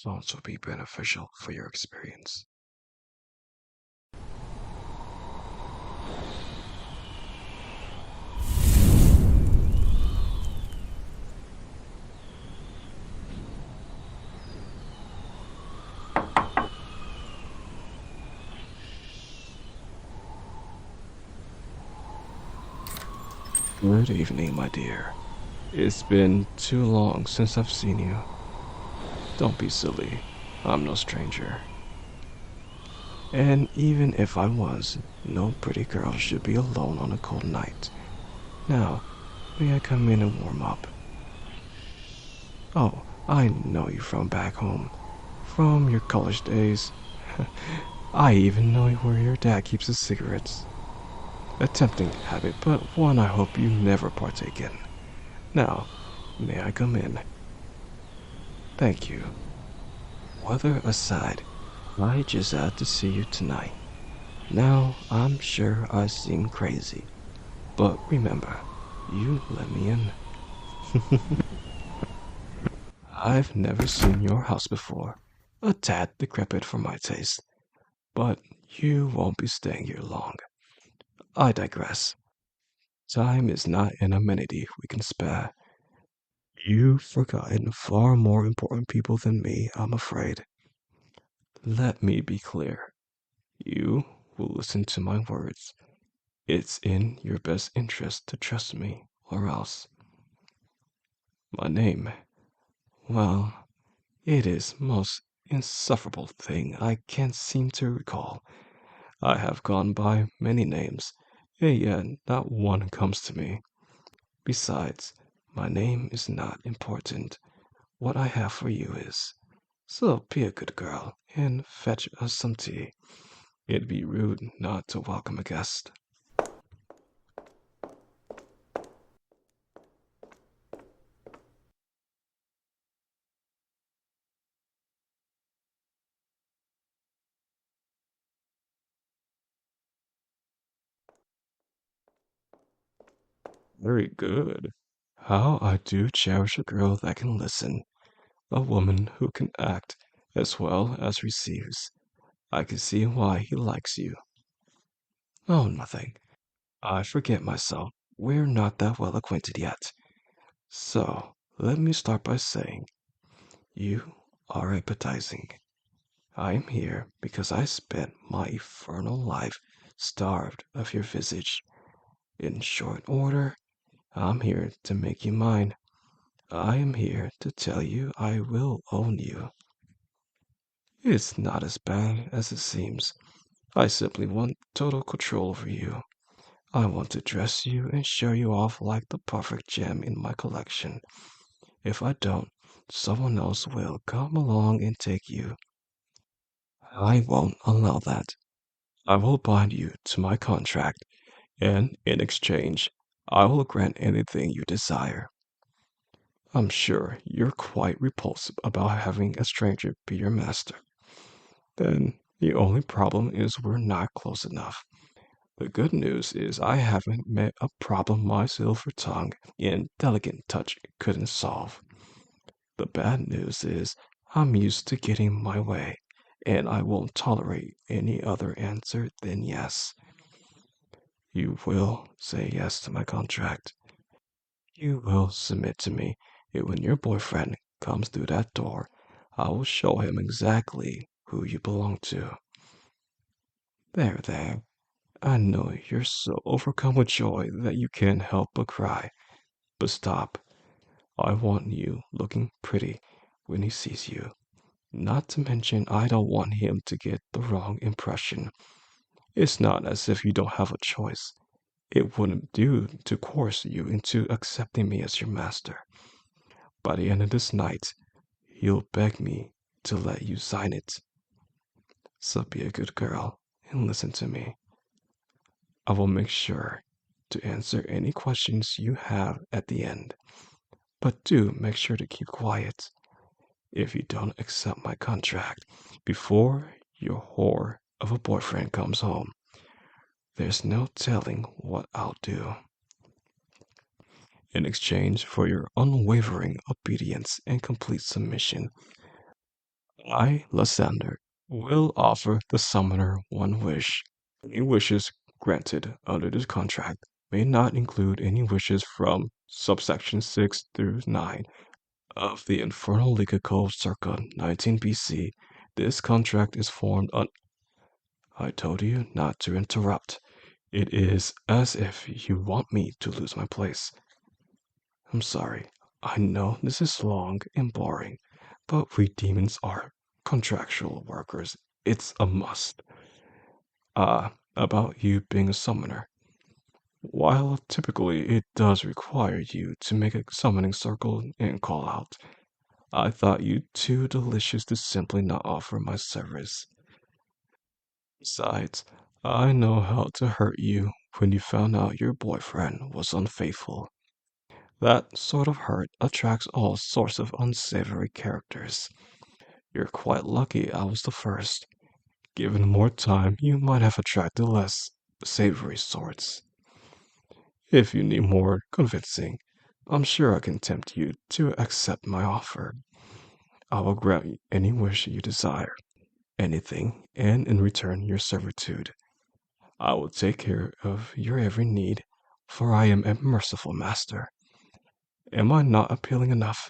Thoughts will be beneficial for your experience. Good evening, my dear. It's been too long since I've seen you. Don't be silly. I'm no stranger. And even if I was, no pretty girl should be alone on a cold night. Now, may I come in and warm up? Oh, I know you from back home. From your college days. I even know where your dad keeps his cigarettes. A tempting habit, but one I hope you never partake in. Now, may I come in? Thank you. Weather aside, I just had to see you tonight. Now, I'm sure I seem crazy, but remember, you let me in. I've never seen your house before. A tad decrepit for my taste, but you won't be staying here long. I digress. Time is not an amenity we can spare. You've forgotten far more important people than me, I'm afraid. Let me be clear. You will listen to my words. It's in your best interest to trust me, or else. My name, well, it is most insufferable thing I can't seem to recall. I have gone by many names, and yet not one comes to me. Besides, my name is not important. What I have for you is. So be a good girl and fetch us some tea. It'd be rude not to welcome a guest. Very good. How I do cherish a girl that can listen, a woman who can act as well as receives. I can see why he likes you. Oh, nothing. I forget myself. We're not that well acquainted yet. So, let me start by saying, you are appetizing. I am here because I spent my infernal life starved of your visage. In short order, I'm here to make you mine. I am here to tell you I will own you. It's not as bad as it seems. I simply want total control over you. I want to dress you and show you off like the perfect gem in my collection. If I don't, someone else will come along and take you. I won't allow that. I will bind you to my contract, and in exchange, I will grant anything you desire. I'm sure you're quite repulsive about having a stranger be your master. Then the only problem is we're not close enough. The good news is I haven't met a problem my silver tongue and delicate touch couldn't solve. The bad news is I'm used to getting my way, and I won't tolerate any other answer than yes. You will say yes to my contract. You will submit to me, and when your boyfriend comes through that door, I will show him exactly who you belong to. There, there. I know you're so overcome with joy that you can't help but cry. But stop. I want you looking pretty when he sees you. Not to mention, I don't want him to get the wrong impression. It's not as if you don't have a choice. It wouldn't do to coerce you into accepting me as your master. By the end of this night, you'll beg me to let you sign it. So be a good girl and listen to me. I will make sure to answer any questions you have at the end. But do make sure to keep quiet. If you don't accept my contract before your whore of a boyfriend comes home, there's no telling what I'll do. In exchange for your unwavering obedience and complete submission, I, Lysander, will offer the summoner one wish. Any wishes granted under this contract may not include any wishes from subsection 6 through 9 of the Infernal Legal Code circa 19 BC. This contract is formed on. I told you not to interrupt. It is as if you want me to lose my place. I'm sorry. I know this is long and boring, but we demons are contractual workers. It's a must. About you being a summoner. While typically it does require you to make a summoning circle and call out, I thought you too delicious to simply not offer my service. Besides, I know how to hurt you when you found out your boyfriend was unfaithful. That sort of hurt attracts all sorts of unsavory characters. You're quite lucky I was the first. Given more time, you might have attracted less savory sorts. If you need more convincing, I'm sure I can tempt you to accept my offer. I will grant you any wish you desire, anything, and in return your servitude. I will take care of your every need, for I am a merciful master. Am I not appealing enough?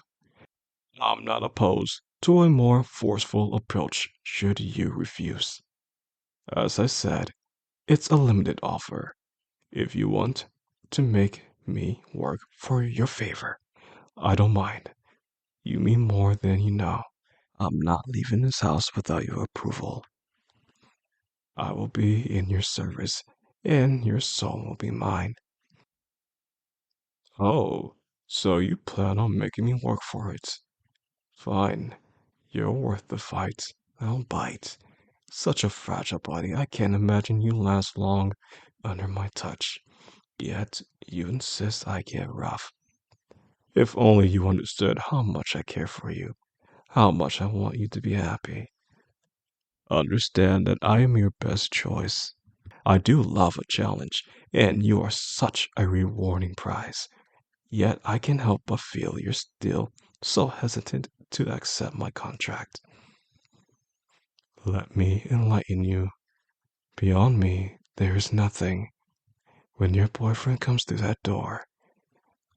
I'm not opposed to a more forceful approach should you refuse. As I said, it's a limited offer. If you want to make me work for your favor, I don't mind. You mean more than you know. I'm not leaving this house without your approval. I will be in your service, and your soul will be mine. Oh, so you plan on making me work for it? Fine. You're worth the fight. I'll bite. Such a fragile body, I can't imagine you last long under my touch. Yet, you insist I get rough. If only you understood how much I care for you, how much I want you to be happy. Understand that I am your best choice. I do love a challenge, and you are such a rewarding prize. Yet I can't help but feel you're still so hesitant to accept my contract. Let me enlighten you. Beyond me, there is nothing. When your boyfriend comes through that door,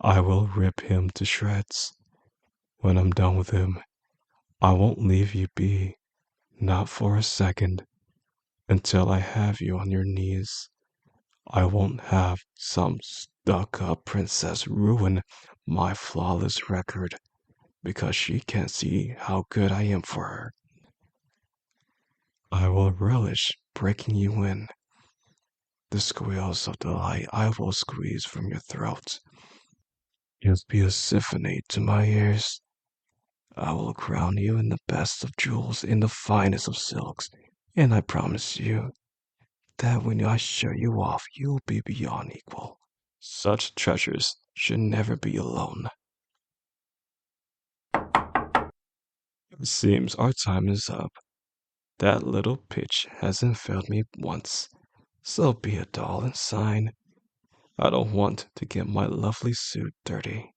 I will rip him to shreds. When I'm done with him, I won't leave you be, not for a second, until I have you on your knees. I won't have some stuck-up princess ruin my flawless record because she can't see how good I am for her. I will relish breaking you in. The squeals of delight I will squeeze from your throat. You'll be a symphony to my ears. I will crown you in the best of jewels, in the finest of silks, and I promise you that when I show you off, you'll be beyond equal. Such treasures should never be alone. It seems our time is up. That little pitch hasn't failed me once, so be a doll and sign. I don't want to get my lovely suit dirty.